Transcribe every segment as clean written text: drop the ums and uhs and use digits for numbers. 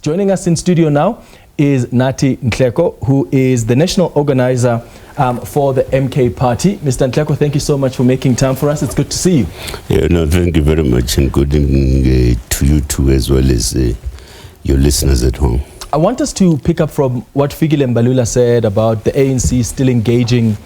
Joining us in studio now is Nathi Nhleko, who is the national organizer for the MK Party. Mr. Nhleko, thank you so much for making time for us. It's good to see you. Yeah, no, thank you very much, and good evening to you too, as well as your listeners at home. I want us to pick up from what Fikile Mbalula said about the ANC still engaging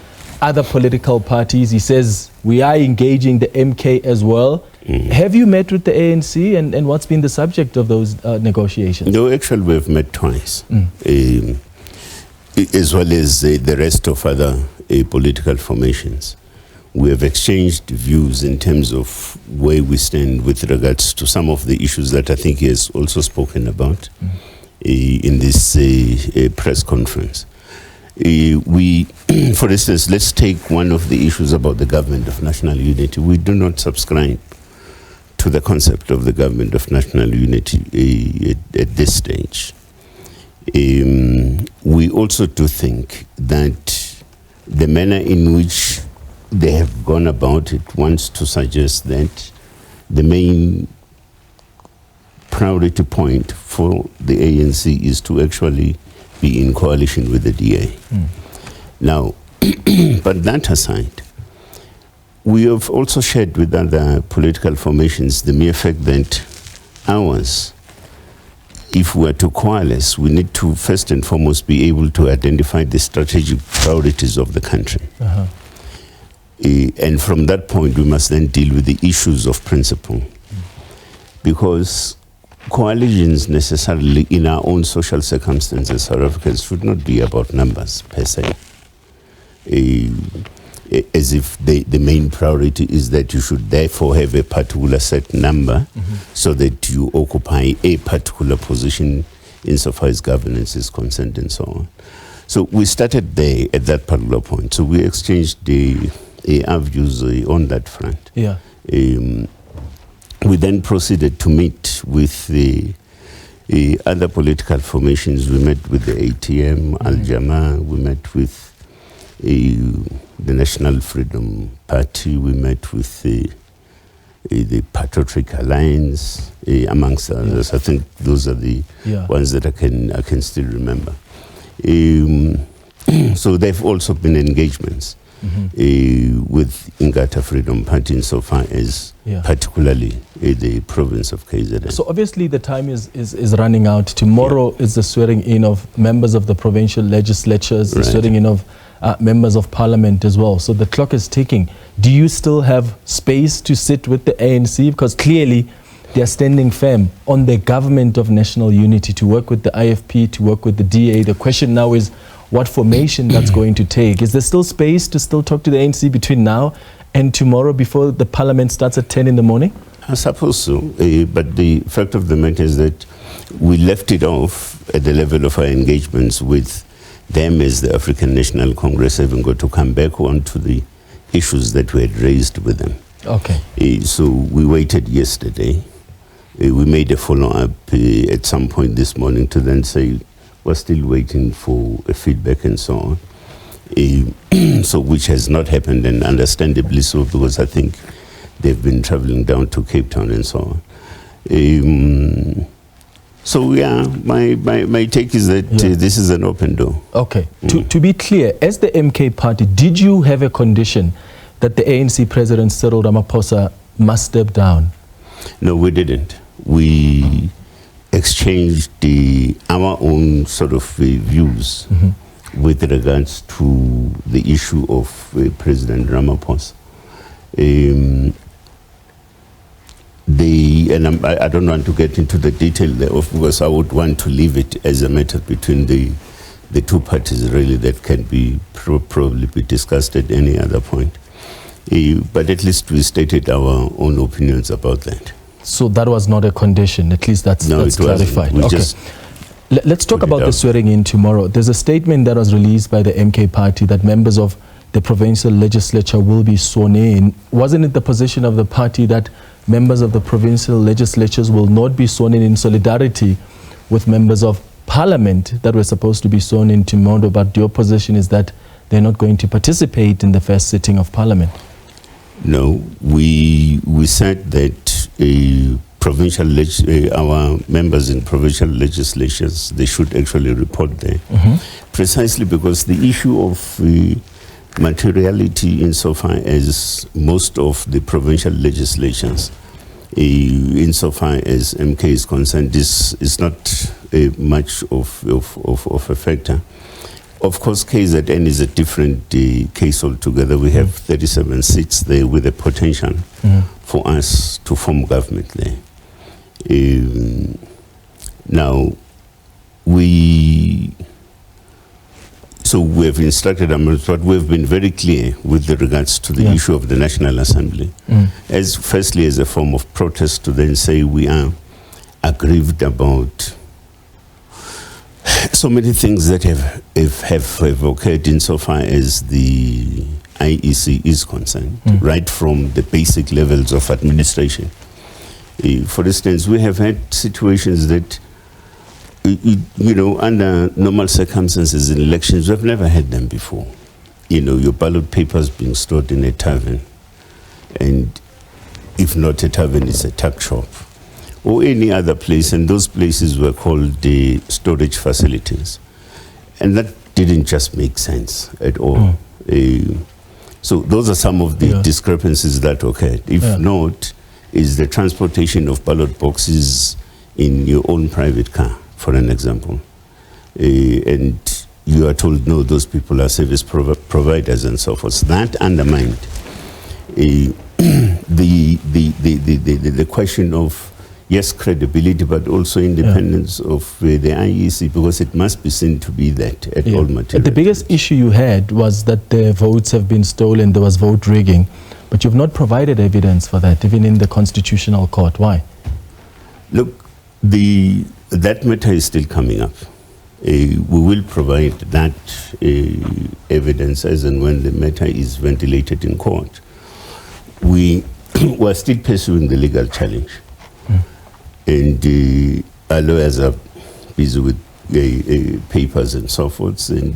other political parties. He says we are engaging the MK as well. Have you met with the ANC, and what's been the subject of those negotiations? No, actually we've met twice, as well as the rest of other political formations. We have exchanged views in terms of where we stand with regards to some of the issues that I think he has also spoken about in this press conference. For instance, let's take one of the issues about the government of national unity. We do not subscribe to the concept of the government of national unity at this stage. We also do think that the manner in which they have gone about it wants to suggest that the main priority point for the ANC is to actually be in coalition with the DA. Now, but that aside, we have also shared with other political formations the mere fact that ours, if we are to coalesce, we need to first and foremost be able to identify the strategic priorities of the country. And from that point, we must then deal with the issues of principle. Because coalitions necessarily in our own social circumstances, South Africans, should not be about numbers per se. As if the main priority is that you should therefore have a particular set number so that you occupy a particular position insofar as governance is concerned and so on. So we started there at that particular point. So we exchanged our views on that front. Yeah. We then proceeded to meet with the other political formations. We met with the ATM, Al-Jama, we met with the National Freedom Party, we met with the Patriotic Alliance, amongst others. I think those are the ones that I can still remember. So there have also been engagements with Inkatha Freedom Party insofar as particularly the province of KZN. So obviously the time is running out. Tomorrow is the swearing in of members of the provincial legislatures, the swearing in of members of parliament as well. So the clock is ticking. Do you still have space to sit with the ANC? Because clearly they are standing firm on the government of national unity to work with the IFP, to work with the DA. The question now is what formation that's going to take. Is there still space to still talk to the ANC between now and tomorrow before the parliament starts at 10 in the morning? I suppose so. But the fact of the matter is that we left it off at the level of our engagements with them as the African National Congress, having got to come back on to the issues that we had raised with them. Okay. So we waited yesterday. We made a follow-up at some point this morning to then say we're still waiting for a feedback and so on. So which has not happened, and understandably so, because I think they've been traveling down to Cape Town and so on. So yeah, my take is that this is an open door. Okay. To be clear, as the MK Party, did you have a condition that the ANC President Cyril Ramaphosa must step down? No, we didn't. We exchanged our own sort of views with regards to the issue of President Ramaphosa. And I don't want to get into the detail thereof, because I would want to leave it as a matter between the two parties, really, that can be probably be discussed at any other point. But at least we stated our own opinions about that. So that was not a condition, at least that's clarified. Let's talk about the swearing in tomorrow. There's a statement that was released by the MK Party that members of the provincial legislature will be sworn in. Wasn't it the position of the party that members of the provincial legislatures will not be sworn in solidarity with members of parliament that were supposed to be sworn in tomorrow, but your position is that they're not going to participate in the first sitting of parliament? No, we said that our members in provincial legislatures, they should actually report there. Precisely because the issue of materiality, insofar as most of the provincial legislations, insofar as MK is concerned, is not much of a factor. Of course, KZN is a different case altogether. We have 37 seats there with the potential for us to form government there. Now, we have instructed them, but we've been very clear with regards to the issue of the National Assembly. Firstly, as a form of protest, to then say we are aggrieved about so many things that have occurred insofar as the IEC is concerned, right from the basic levels of administration. For instance, we have had situations that, under normal circumstances in elections, we've never had them before. Your ballot papers being stored in a tavern, and if not a tavern, it's a tuck shop, or any other place, and those places were called the storage facilities. And that didn't just make sense at all. So those are some of the discrepancies that occurred. If not, is the transportation of ballot boxes in your own private car, for an example. And you are told, no, those people are service providers and so forth. So that undermined the question of, yes, credibility, but also independence of the IEC, because it must be seen to be that at all material. The biggest issue you had was that the votes have been stolen, there was vote rigging, but you've not provided evidence for that, even in the Constitutional Court. Why? Look, that matter is still coming up. We will provide that evidence as and when the matter is ventilated in court. We are still pursuing the legal challenge. And our lawyers are busy with papers and so forth, and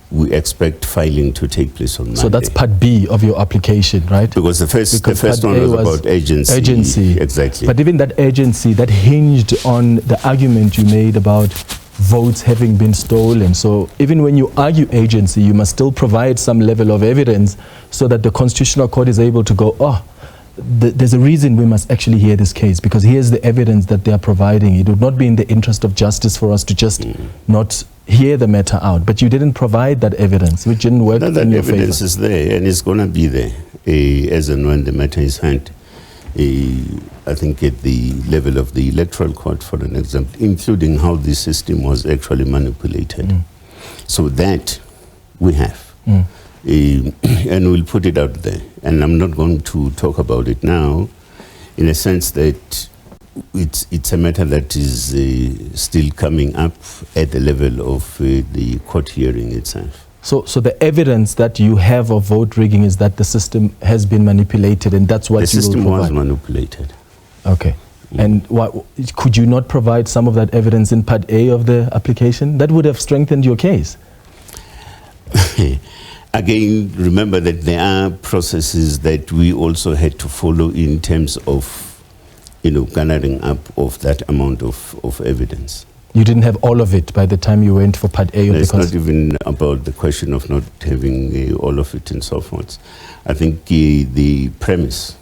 we expect filing to take place on Monday. So that's part B of your application, right? Because the first one was about agency. Exactly. But even that agency, that hinged on the argument you made about votes having been stolen. So even when you argue agency, you must still provide some level of evidence so that the Constitutional Court is able to go, there's a reason we must actually hear this case, because here's the evidence that they are providing. It would not be in the interest of justice for us to just not hear the matter out. But you didn't provide that evidence, which didn't work in your favor. That evidence is there, and it's going to be there as and when the matter is heard. I think at the level of the Electoral Court, for an example, including how the system was actually manipulated. So that we have. And we'll put it out there. And I'm not going to talk about it now, in a sense that it's a matter that is still coming up at the level of the court hearing itself. So the evidence that you have of vote rigging is that the system has been manipulated, and that's what you will provide? The system was manipulated. Okay. And could you not provide some of that evidence in Part A of the application? That would have strengthened your case. Again, remember that there are processes that we also had to follow in terms of, garnering up of that amount of evidence. You didn't have all of it by the time you went for Part A of the It's not even about the question of not having all of it and so forth. I think the premise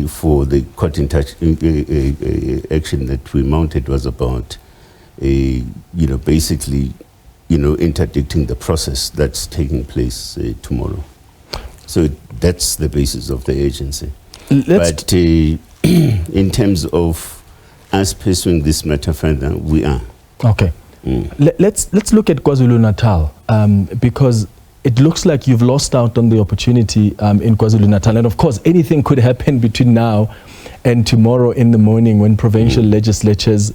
for the court action that we mounted was about, basically, interdicting the process that's taking place tomorrow. So that's the basis of the agency. But in terms of us pursuing this matter further, we are. Okay. Let's look at KwaZulu-Natal, because it looks like you've lost out on the opportunity in KwaZulu-Natal. And of course, anything could happen between now and tomorrow in the morning when provincial legislatures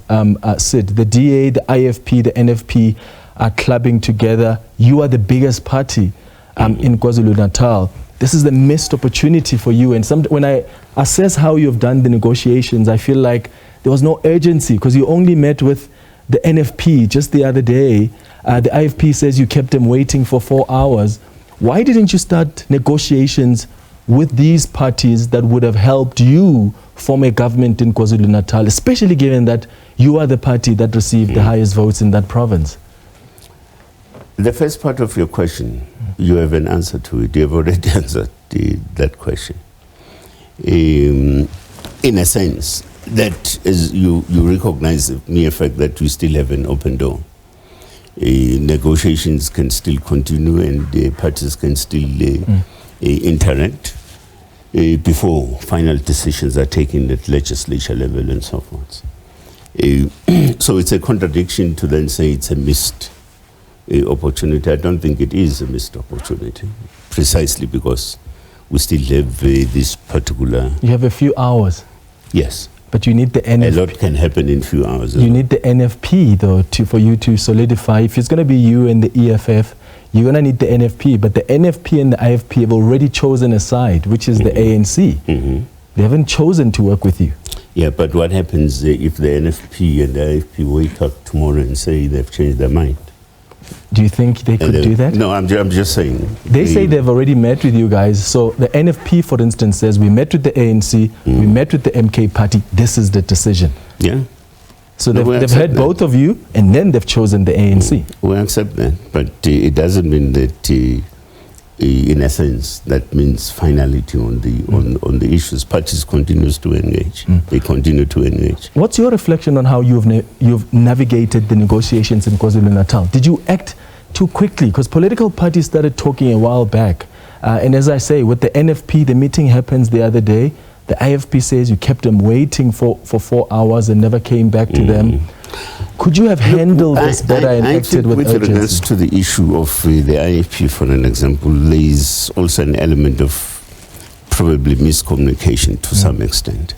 sit. The DA, the IFP, the NFP are clubbing together. You are the biggest party in KwaZulu-Natal. This is the missed opportunity for you. And when I assess how you've done the negotiations, I feel like there was no urgency, because you only met with the NFP just the other day. The IFP says you kept them waiting for 4 hours. Why didn't you start negotiations with these parties that would have helped you form a government in KwaZulu-Natal, especially given that you are the party that received the highest votes in that province? The first part of your question, you have an answer to it. You have already answered that question. In a sense, that is, you recognize the mere fact that we still have an open door. Negotiations can still continue and the parties can still interact before final decisions are taken at legislature level and so forth. So it's a contradiction to then say it's a missed opportunity. I don't think it is a missed opportunity, precisely because we still have this particular... You have a few hours. Yes. But you need the NFP. A lot can happen in a few hours. You need the NFP, though, for you to solidify. If it's going to be you and the EFF, you're going to need the NFP. But the NFP and the IFP have already chosen a side, which is the ANC. They haven't chosen to work with you. Yeah, but what happens if the NFP and the IFP wake up tomorrow and say they've changed their mind? Do you think they could do that? No, I'm just saying. They say they've already met with you guys. So the NFP, for instance, says we met with the ANC, we met with the MK party, this is the decision. Yeah. So they've heard both of you, and then they've chosen the ANC. We accept that, but it doesn't mean that, in essence, that means finality on the issues. Parties continues to engage. They continue to engage. What's your reflection on how you've navigated the negotiations in KwaZulu-Natal? Did you act too quickly? Because political parties started talking a while back. And as I say, with the NFP, the meeting happens the other day. The IFP says you kept them waiting for 4 hours and never came back to them. Could you have handled this better and acted with urgency? With regards to the issue of the IFP, for an example, there is also an element of probably miscommunication to some extent.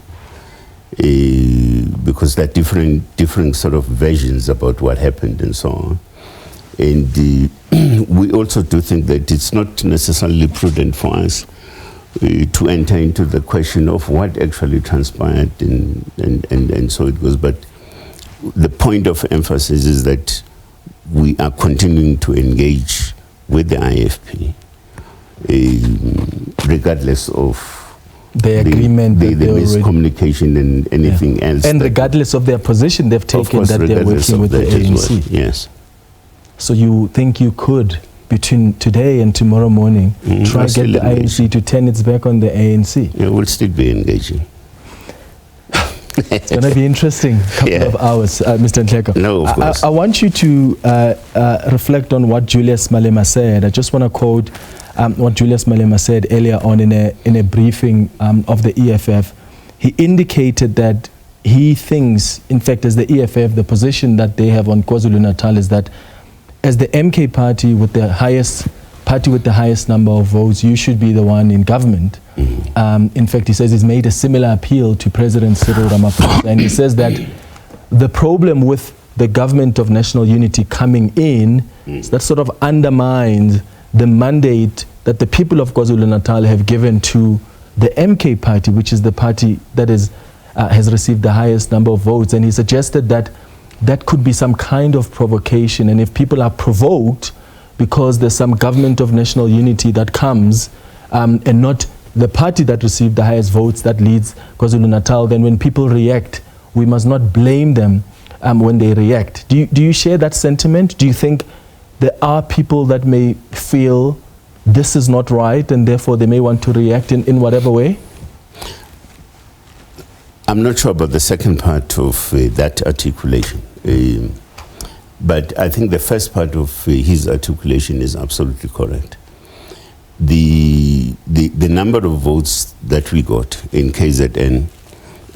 Because there are different sort of versions about what happened and so on. And we also do think that it's not necessarily prudent for us to enter into the question of what actually transpired and so it goes. But the point of emphasis is that we are continuing to engage with the IFP, regardless of the agreement, the miscommunication and anything else. And regardless of their position they've taken, that they're working with the ANC. Well. Yes. So you think you could, between today and tomorrow morning, try to get the INC to turn its back on the ANC? Yeah, we'll still be engaging. It's going to be interesting couple of hours, Mr. Nhleko. No, of course. I want you to reflect on what Julius Malema said. I just want to quote what Julius Malema said earlier on in a briefing of the EFF. He indicated that he thinks, in fact, as the EFF, the position that they have on KwaZulu-Natal is that as the MK party with the highest number of votes, you should be the one in government. In fact, he says he's made a similar appeal to President Cyril Ramaphosa, and he says that the problem with the government of national unity coming in is that sort of undermines the mandate that the people of KwaZulu-Natal have given to the MK party, which is the party that has received the highest number of votes. And he suggested that that could be some kind of provocation, and if people are provoked because there's some government of national unity that comes and not the party that received the highest votes that leads KwaZulu-Natal, then when people react, we must not blame them when they react. Do you share that sentiment? Do you think there are people that may feel this is not right and therefore they may want to react in whatever way? I'm not sure about the second part of that articulation. But I think the first part of his articulation is absolutely correct. The number of votes that we got in KZN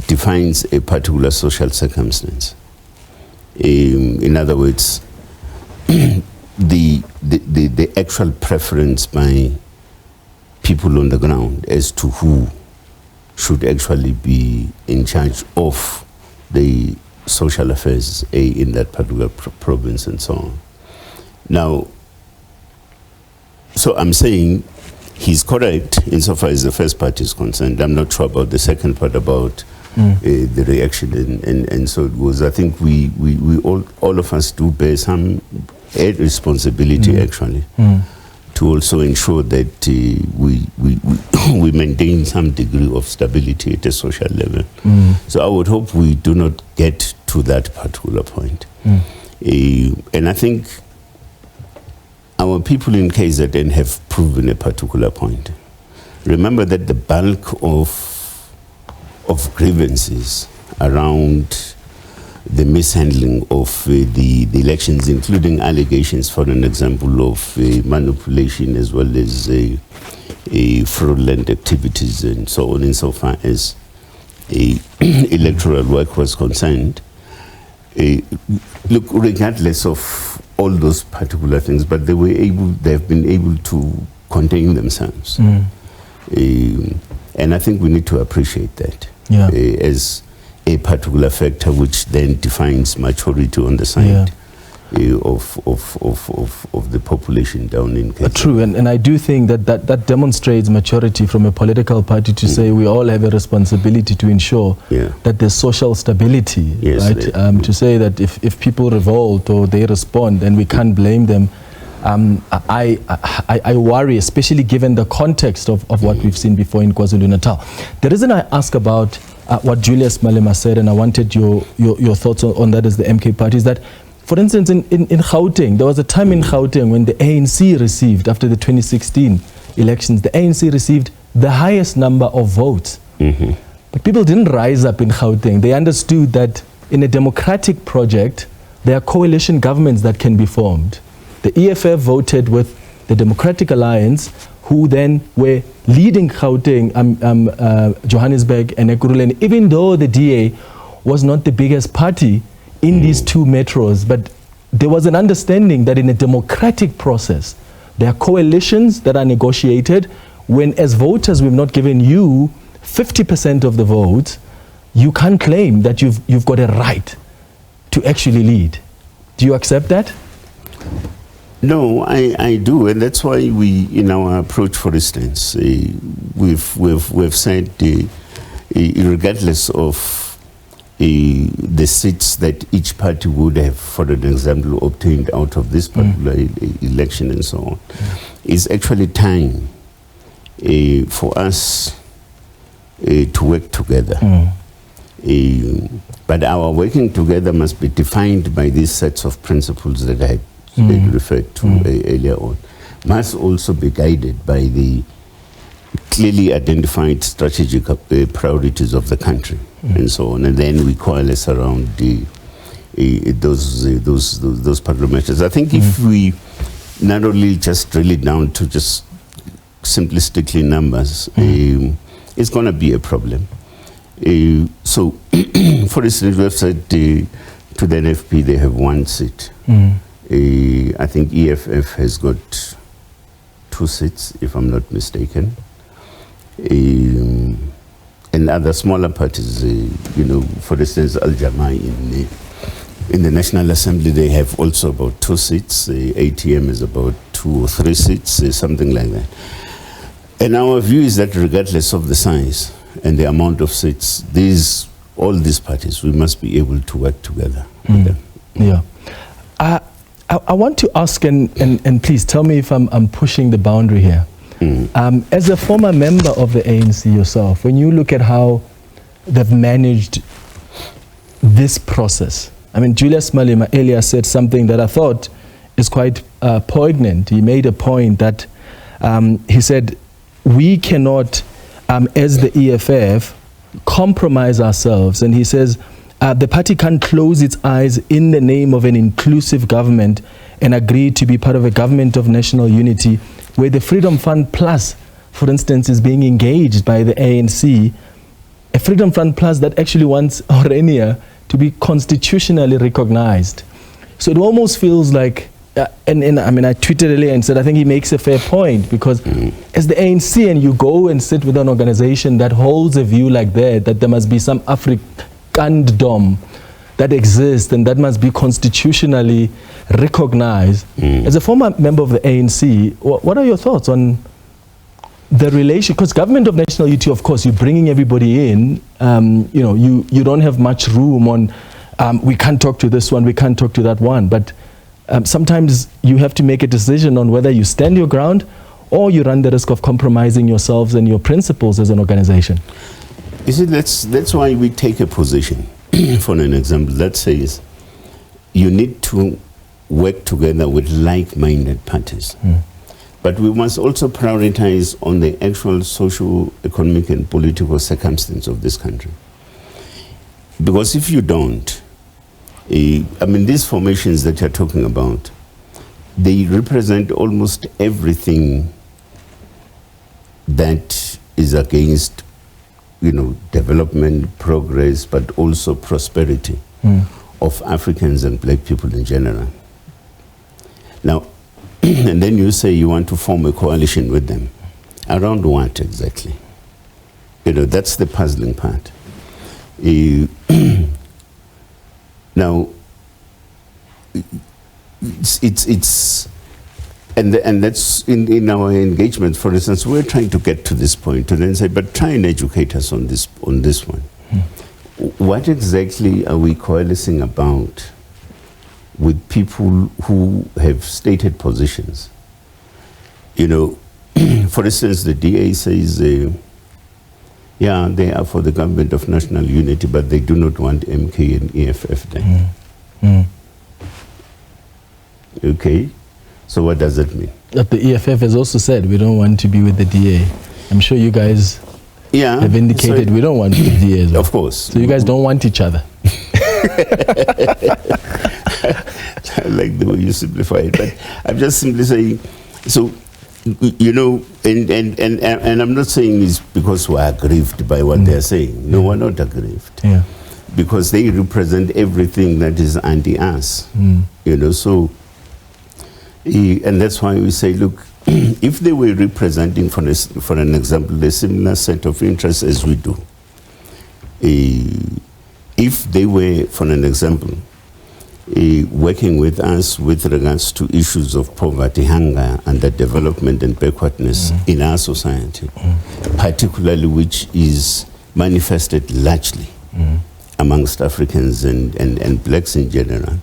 defines a particular social circumstance. In other words, the actual preference by people on the ground as to who should actually be in charge of the social affairs in that particular province and so on. Now, so I'm saying he's correct insofar as the first part is concerned. I'm not sure about the second part about the reaction and so it goes. I think we all of us do bear some responsibility actually to also ensure that we maintain some degree of stability at a social level. So I would hope we do not get to that particular point. And I think our people in KZN have proven a particular point. Remember that the bulk of grievances around the mishandling of the elections, including allegations, for an example, of manipulation as well as fraudulent activities and so on, insofar as electoral work was concerned. Look, regardless of all those particular things, but they've been able to contain themselves. And I think we need to appreciate that as a particular factor, which then defines maturity on the side of the population down in Kenya. True, and I do think that demonstrates maturity from a political party to say we all have a responsibility to ensure that there's social stability, right? To say that if people revolt or they respond, then we can't blame them. I worry, especially given the context of what we've seen before in KwaZulu-Natal. The reason I ask about what Julius Malema said, and I wanted your thoughts on that as the MK party, is that, for instance, in Gauteng, there was a time in Gauteng when the ANC received, after the 2016 elections, the ANC received the highest number of votes. But people didn't rise up in Gauteng. They understood that in a democratic project, there are coalition governments that can be formed. The EFF voted with the Democratic Alliance, who then were leading Gauteng, Johannesburg and Ekurhuleni, even though the DA was not the biggest party in these two metros. But there was an understanding that in a democratic process, there are coalitions that are negotiated when, as voters, we've not given you 50% of the votes. You can't claim that you've got a right to actually lead. Do you accept that? No, I do, and that's why we, in our approach, for instance, we've said, regardless of the seats that each party would have, for an example, obtained out of this particular election and so on, is actually time for us to work together. But our working together must be defined by these sets of principles that I referred to earlier on, must also be guided by the clearly identified strategic priorities of the country and so on. And then we coalesce around those parliamentary. I think if we narrowly just drill it down to just simplistically numbers, it's going to be a problem. So, for instance, we have said to the NFP they have one seat. I think EFF has got 2 seats, if I'm not mistaken. And other smaller parties, for instance, Al-Jamaa in the National Assembly, they have also about 2 seats. ATM is about 2 or 3 seats, something like that. And our view is that regardless of the size and the amount of seats, all these parties, we must be able to work together with them. Yeah. I want to ask, and please tell me if I'm pushing the boundary here. As a former member of the ANC yourself, when you look at how they've managed this process, I mean, Julius Malema earlier said something that I thought is quite poignant. He made a point that he said, we cannot, as the EFF, compromise ourselves. And he says, the party can't close its eyes in the name of an inclusive government and agree to be part of a government of national unity where the Freedom Fund Plus, for instance, is being engaged by the ANC, a Freedom Fund Plus that actually wants Orania to be constitutionally recognized. So it almost feels like, and I mean, I tweeted earlier and said, I think he makes a fair point, because as the ANC, and you go and sit with an organization that holds a view like that there must be some Afrikandom that exists and that must be constitutionally recognized. As a former member of the ANC, what are your thoughts on the relation? Because government of national unity, of course, you're bringing everybody in. You don't have much room on, we can't talk to this one, we can't talk to that one. But sometimes you have to make a decision on whether you stand your ground or you run the risk of compromising yourselves and your principles as an organization. You see, that's why we take a position. For an example, that says you need to work together with like-minded parties. But we must also prioritize on the actual social, economic, and political circumstance of this country. Because if you don't, I mean, these formations that you're talking about, they represent almost everything that is against, development, progress, but also prosperity of Africans and black people in general. Now, and then you say you want to form a coalition with them. Around what exactly? That's the puzzling part. Now, it's and that's in our engagement. For instance, we're trying to get to this point and then say, but try and educate us on this one. What exactly are we coalescing about with people who have stated positions? For instance, the DA says, yeah, they are for the government of national unity, but they do not want MK and EFF there. Okay, so what does that mean? But the EFF has also said we don't want to be with the DA. I'm sure you guys have indicated we don't want the DA as well. Of course. So you guys don't want each other. I like the way you simplify it, but I'm just simply saying, so, and I'm not saying it's because we're aggrieved by what they're saying. No, we're not aggrieved. Yeah. Because they represent everything that is anti-us. So, and that's why we say, look, if they were representing, for an example, a similar set of interests as we do, if they were, for an example, working with us with regards to issues of poverty, hunger, underdevelopment, and backwardness in our society, particularly which is manifested largely amongst Africans and blacks in general,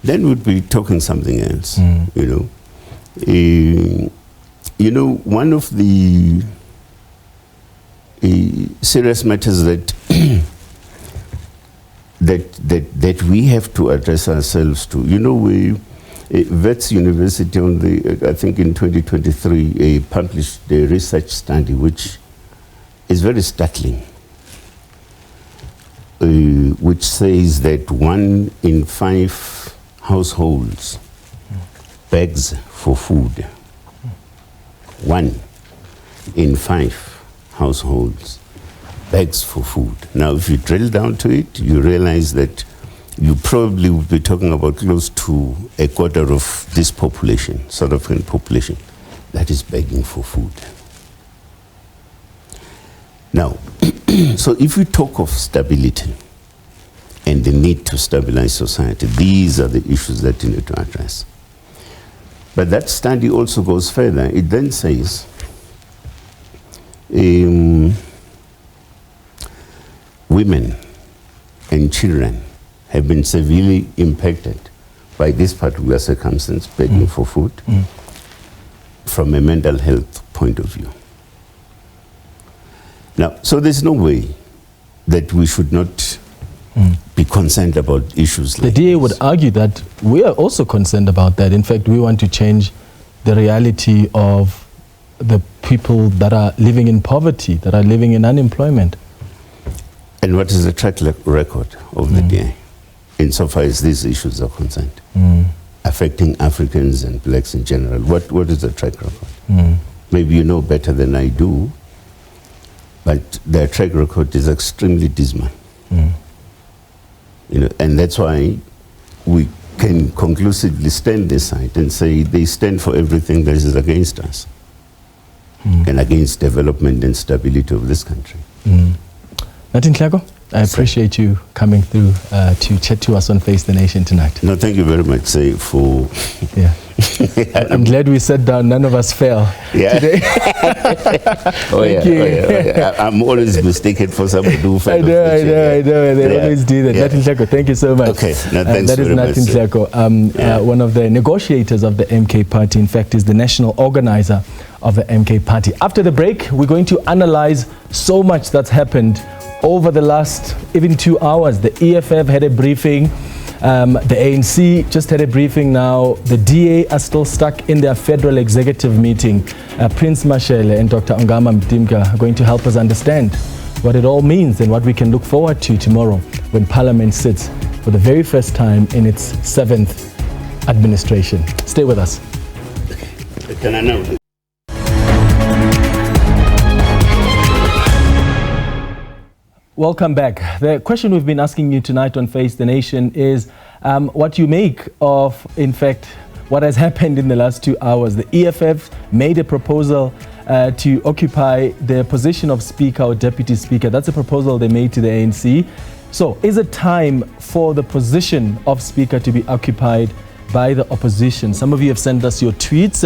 then we'd be talking something else. One of the serious matters that that we have to address ourselves to. Wits University I think in 2023 published a research study which is very startling, which says that 1 in 5 households begs for food. 1 in 5 households begs for food. Now, if you drill down to it, you realize that you probably would be talking about close to a quarter of this population, South African population, that is begging for food. Now, so if we talk of stability and the need to stabilize society, these are the issues that you need to address. But that study also goes further. It then says, women and children have been severely impacted by this particular circumstance, begging for food, from a mental health point of view. Now, so there's no way that we should not be concerned about issues like the DA this. would argue that we are also concerned about that. In fact, we want to change the reality of the people that are living in poverty, that are living in unemployment. And what is the track record of the DA insofar as these issues are concerned, affecting Africans and blacks in general? What is the track record? Maybe you know better than I do, but their track record is extremely dismal. And that's why we can conclusively stand aside and say they stand for everything that is against us and against development and stability of this country. Nathi Nhleko, I appreciate you coming through to chat to us on Face the Nation tonight. No, thank you very much, for I'm glad we sat down. None of us fell today. Thank you. I'm always mistaken for someone who fell. I know. They always do that. Nathi Nhleko, thank you so much. Okay, thanks that is Nathi Nhleko, one of the negotiators of the MK Party. In fact, is the national organizer of the MK Party. After the break, we're going to analyze so much that's happened over the last even 2 hours. The EFF had a briefing. The ANC just had a briefing now. The DA are still stuck in their federal executive meeting. Prince Mashele and Dr. Ongama Mtimka are going to help us understand what it all means and what we can look forward to tomorrow when Parliament sits for the very first time in its 7th administration. Stay with us. Can I know? Welcome back. The question we've been asking you tonight on Face the Nation is what you make of, in fact, what has happened in the last 2 hours. The EFF made a proposal to occupy the position of Speaker or Deputy Speaker. That's a proposal they made to the ANC. So is it time for the position of Speaker to be occupied by the opposition? Some of you have sent us your tweets.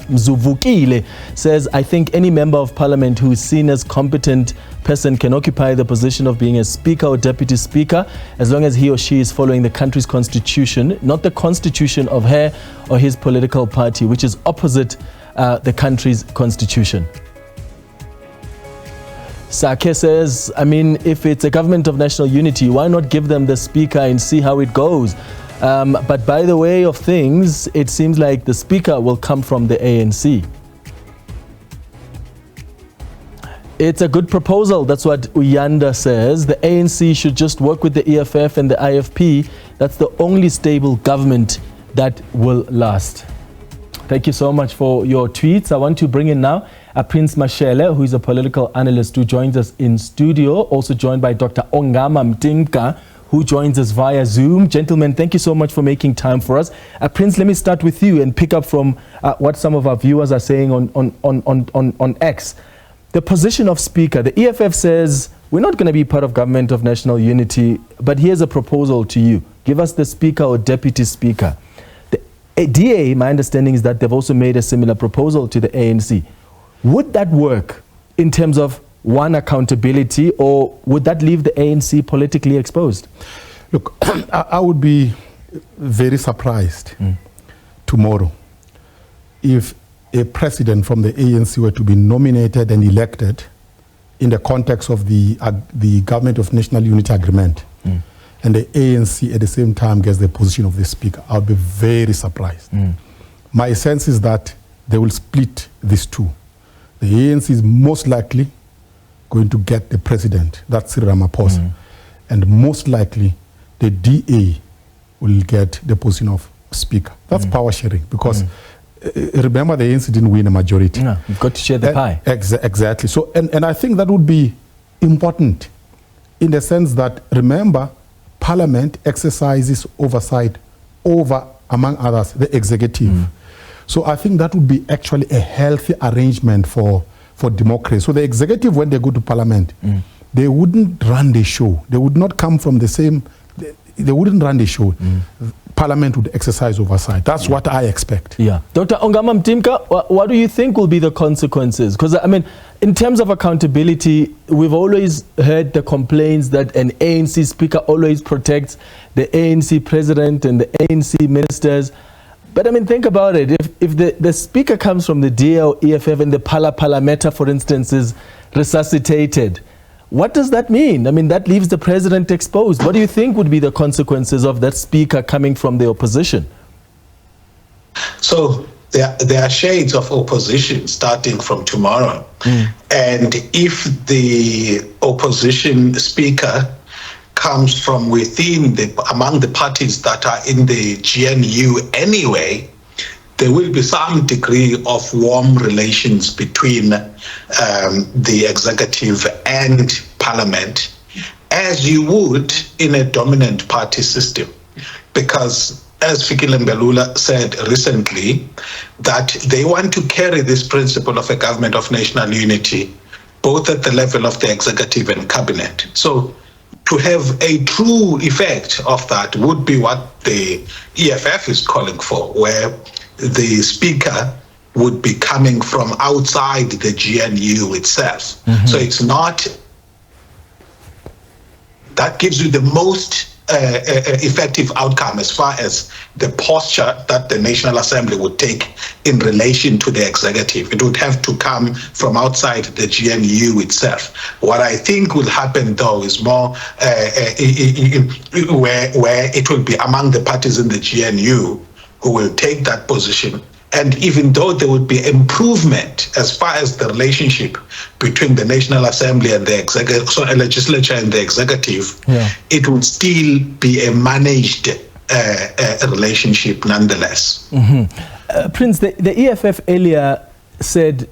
Mzuvukile says, I think any member of parliament who is seen as competent person can occupy the position of being a speaker or deputy speaker as long as he or she is following the country's constitution, not the constitution of her or his political party, which is opposite the country's constitution. Sake says, I mean, if it's a government of national unity, why not give them the speaker and see how it goes? But by the way of things, it seems like the speaker will come from the ANC. It's a good proposal. That's what Uyanda says. The ANC should just work with the EFF and the IFP. That's the only stable government that will last. Thank you so much for your tweets. I want to bring in now Prince Mashele, who is a political analyst who joins us in studio, also joined by Dr. Ongama Mtimka, who joins us via Zoom. Gentlemen, thank you so much for making time for us. Prince, let me start with you and pick up from what some of our viewers are saying on X. The position of Speaker, the EFF says, we're not going to be part of government of national unity, but here's a proposal to you. Give us the Speaker or Deputy Speaker. The DA, my understanding is that they've also made a similar proposal to the ANC. Would that work in terms of one, accountability, or would that leave the ANC politically exposed? Look, I would be very surprised tomorrow if a president from the ANC were to be nominated and elected in the context of the Government of National Unity Agreement, and the ANC at the same time gets the position of the Speaker. I would be very surprised. My sense is that they will split these two. The ANC is most likely going to get the president, that's Cyril Ramaphosa, and most likely the DA will get the position of Speaker. That's power sharing, because remember, the ANC didn't win a majority. No, you've got to share the pie. Exactly. So, and I think that would be important in the sense that, remember, Parliament exercises oversight over, among others, the executive. So I think that would be actually a healthy arrangement for democracy. So the executive, when they go to Parliament, they wouldn't run the show. They would not come from the same, they wouldn't run the show. Parliament would exercise oversight. That's what I expect. Yeah. Dr. Ongama Mtimka, what do you think will be the consequences? Because, I mean, in terms of accountability, we've always heard the complaints that an ANC speaker always protects the ANC president and the ANC ministers. But, I mean, think about it. If the speaker comes from the DA or EFF and the Parliamenta, for instance, is resuscitated, what does that mean? I mean, that leaves the president exposed. What do you think would be the consequences of that speaker coming from the opposition? So there are shades of opposition starting from tomorrow. And if the opposition speaker comes from within among the parties that are in the GNU anyway, there will be some degree of warm relations between the executive and Parliament, as you would in a dominant party system. Because, as Fikile Mbelula said recently, that they want to carry this principle of a government of national unity, both at the level of the executive and cabinet. So to have a true effect of that would be what the EFF is calling for, where the speaker would be coming from outside the GNU itself. So it's not, that gives you the most effective outcome as far as the posture that the National Assembly would take in relation to the executive. It would have to come from outside the GNU itself. What I think will happen, though, is more where it will be among the parties in the GNU who will take that position. And even though there would be improvement as far as the relationship between the National Assembly and the legislature and the executive, it would still be a managed relationship nonetheless. Prince, the EFF earlier said,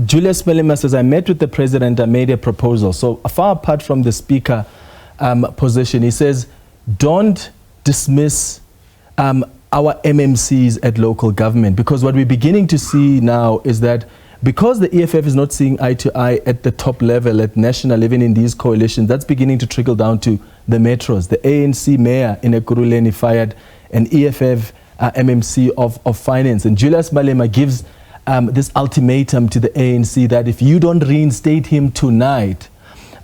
Julius Malema says, I met with the president, I made a proposal. So far apart from the speaker position, he says, don't dismiss our MMCs at local government, because what we're beginning to see now is that because the EFF is not seeing eye to eye at the top level, at national, even in these coalitions, that's beginning to trickle down to the metros. The ANC mayor in Ekurhuleni fired an EFF MMC of finance, and Julius Malema gives this ultimatum to the ANC that if you don't reinstate him tonight,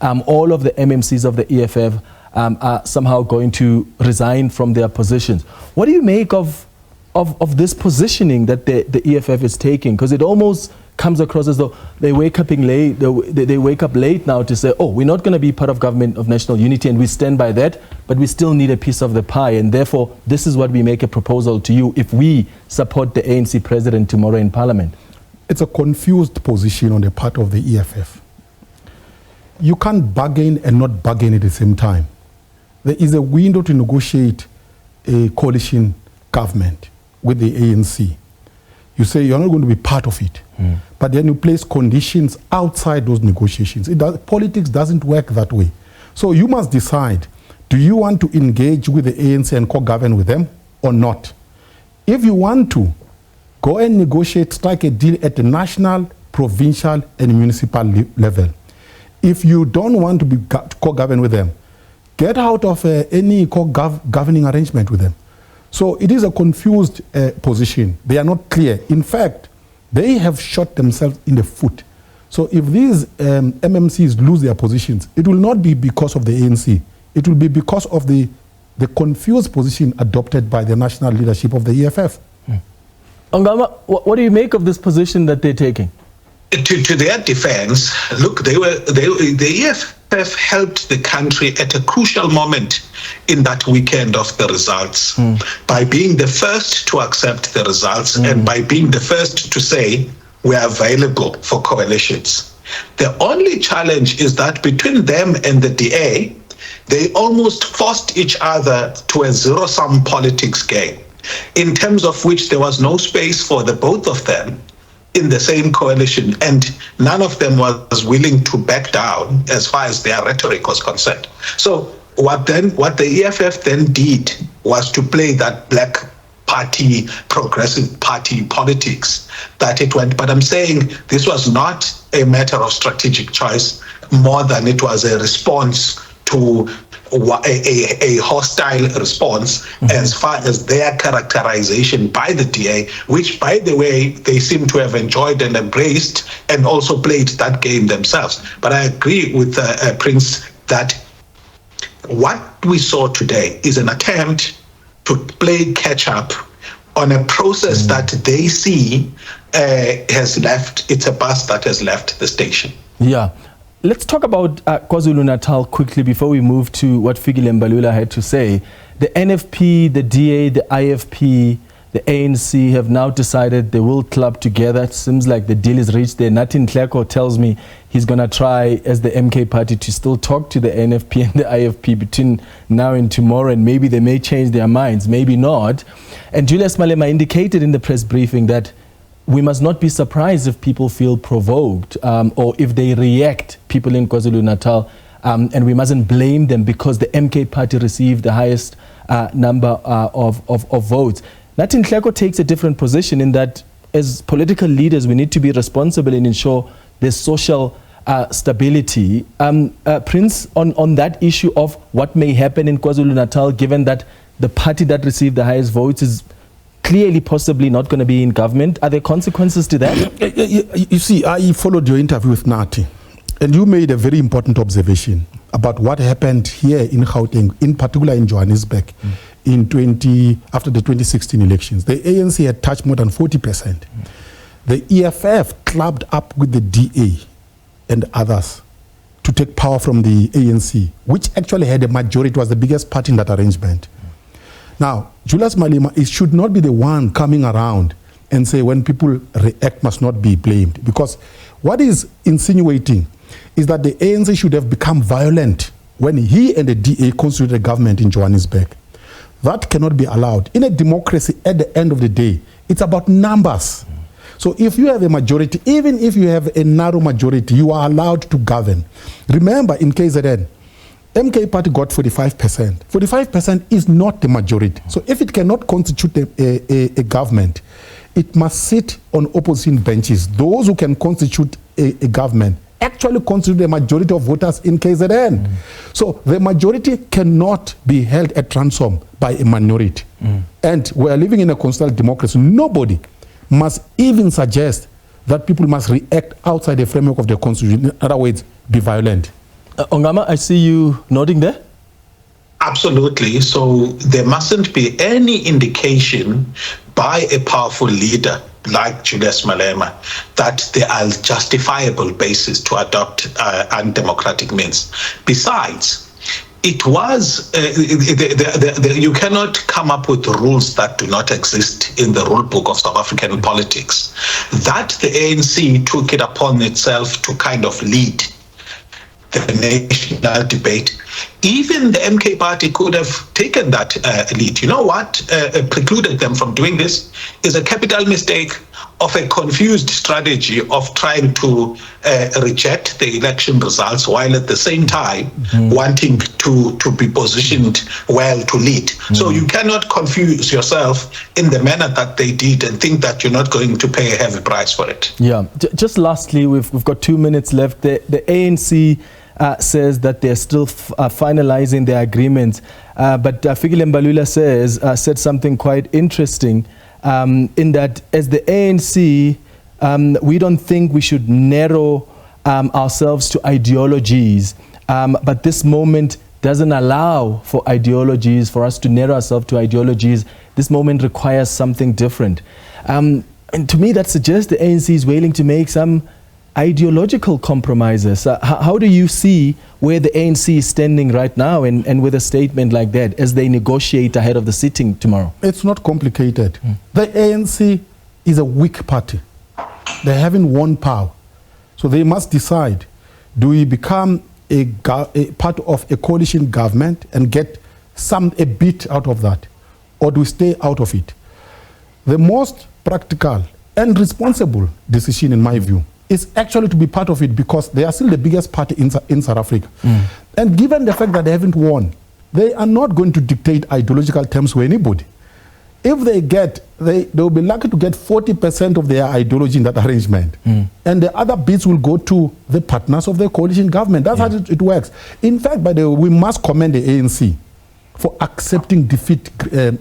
all of the MMCs of the EFF are somehow going to resign from their positions. What do you make of this positioning that the EFF is taking? Because it almost comes across as though they wake up late. They wake up late now to say, "Oh, we're not going to be part of government of national unity, and we stand by that. But we still need a piece of the pie, and therefore, this is what we make a proposal to you if we support the ANC president tomorrow in Parliament." It's a confused position on the part of the EFF. You can't bargain and not bargain at the same time. There is a window to negotiate a coalition government with the ANC. You say you're not going to be part of it, but then you place conditions outside those negotiations. Politics doesn't work that way. So you must decide, do you want to engage with the ANC and co-govern with them or not? If you want to, go and negotiate, strike a deal at the national, provincial, and municipal level. If you don't want to be co-govern with them, get out of any governing arrangement with them. So it is a confused position. They are not clear. In fact, they have shot themselves in the foot. So if these MMCs lose their positions, it will not be because of the ANC. It will be because of the confused position adopted by the national leadership of the EFF. Ongama, what do you make of this position that they're taking? To their defense, look, the EFF helped the country at a crucial moment in that weekend of the results by being the first to accept the results and by being the first to say we are available for coalitions. The only challenge is that between them and the DA, they almost forced each other to a zero-sum politics game, in terms of which there was no space for the both of them in the same coalition, and none of them was willing to back down as far as their rhetoric was concerned. So what the EFF then did was to play that black party, progressive party politics that it went. But I'm saying this was not a matter of strategic choice more than it was a response to a hostile response as far as their characterization by the DA, which, by the way, they seem to have enjoyed and embraced and also played that game themselves. But I agree with Prince that what we saw today is an attempt to play catch-up on a process that they see has left, it's a bus that has left the station. Yeah. Let's talk about KwaZulu-Natal quickly before we move to what Fikile Mbalula had to say. The NFP, the DA, the IFP, the ANC have now decided they will club together. It seems like the deal is reached there. Nathi Nhleko tells me he's going to try, as the MK party, to still talk to the NFP and the IFP between now and tomorrow, and maybe they may change their minds, maybe not. And Julius Malema indicated in the press briefing that we must not be surprised if people feel provoked or if they react, people in KwaZulu-Natal, and we mustn't blame them because the MK party received the highest number of votes. Nathi Nhleko takes a different position in that as political leaders, we need to be responsible and ensure there's social stability. Prince, on that issue of what may happen in KwaZulu-Natal, given that the party that received the highest votes is clearly possibly not going to be in government, are there consequences to that? You see, I followed your interview with Nathi, and you made a very important observation about what happened here in Gauteng, in particular in Johannesburg, after the 2016 elections. The ANC had touched more than 40%. The EFF clubbed up with the DA and others to take power from the ANC, which actually had a majority, was the biggest party in that arrangement. Now, Julius Malema should not be the one coming around and say when people react must not be blamed, because what is insinuating is that the ANC should have become violent when he and the DA constituted a government in Johannesburg. That cannot be allowed. In a democracy, at the end of the day, it's about numbers. So if you have a majority, even if you have a narrow majority, you are allowed to govern. Remember, in KZN, MK Party got 45%. 45% is not the majority. So if it cannot constitute a government, it must sit on opposition benches. Those who can constitute a government actually constitute the majority of voters in KZN. So the majority cannot be held at ransom by a minority. And we are living in a constitutional democracy. Nobody must even suggest that people must react outside the framework of the constitution. In other words, be violent. Ongama, I see you nodding there. Absolutely. So there mustn't be any indication by a powerful leader like Julius Malema that there are justifiable basis to adopt undemocratic means. Besides, it was, you cannot come up with rules that do not exist in the rule book of South African politics. That the ANC took it upon itself to kind of lead the national debate. Even the MK Party could have taken that lead. You know what precluded them from doing this is a capital mistake of a confused strategy of trying to reject the election results while at the same time wanting to be positioned well to lead. So you cannot confuse yourself in the manner that they did and think that you're not going to pay a heavy price for it. Yeah. Just lastly, we've got 2 minutes left. The ANC says that they're still finalizing their agreements. But Fikile Mbalula said something quite interesting in that as the ANC, we don't think we should narrow ourselves to ideologies. But this moment doesn't allow for ideologies, for us to narrow ourselves to ideologies. This moment requires something different. And to me, that suggests the ANC is willing to make some ideological compromises. How do you see where the ANC is standing right now and with a statement like that as they negotiate ahead of the sitting tomorrow? It's not complicated. The ANC is a weak party. They haven't won power. So they must decide, do we become a part of a coalition government and get a bit out of that, or do we stay out of it? The most practical and responsible decision, in my view, is actually to be part of it, because they are still the biggest party in South Africa. And given the fact that they haven't won, they are not going to dictate ideological terms to anybody. If they will be lucky to get 40% of their ideology in that arrangement. And the other bits will go to the partners of the coalition government. That's how it works. In fact, by the way, we must commend the ANC for accepting defeat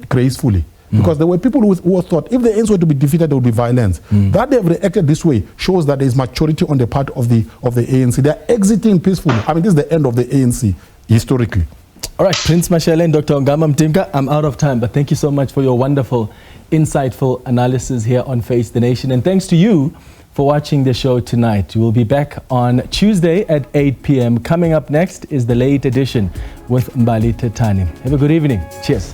gracefully. Because there were people who thought if the ANC were to be defeated, there would be violence. That they have reacted this way shows that there is maturity on the part of the ANC. They are exiting peacefully. I mean, this is the end of the ANC historically. All right, Prince Mashele and Dr. Ongama Mtimka, I'm out of time, but thank you so much for your wonderful, insightful analysis here on Face the Nation. And thanks to you for watching the show tonight. We'll be back on Tuesday at 8 p.m. Coming up next is the late edition with Mbali Tetani. Have a good evening. Cheers.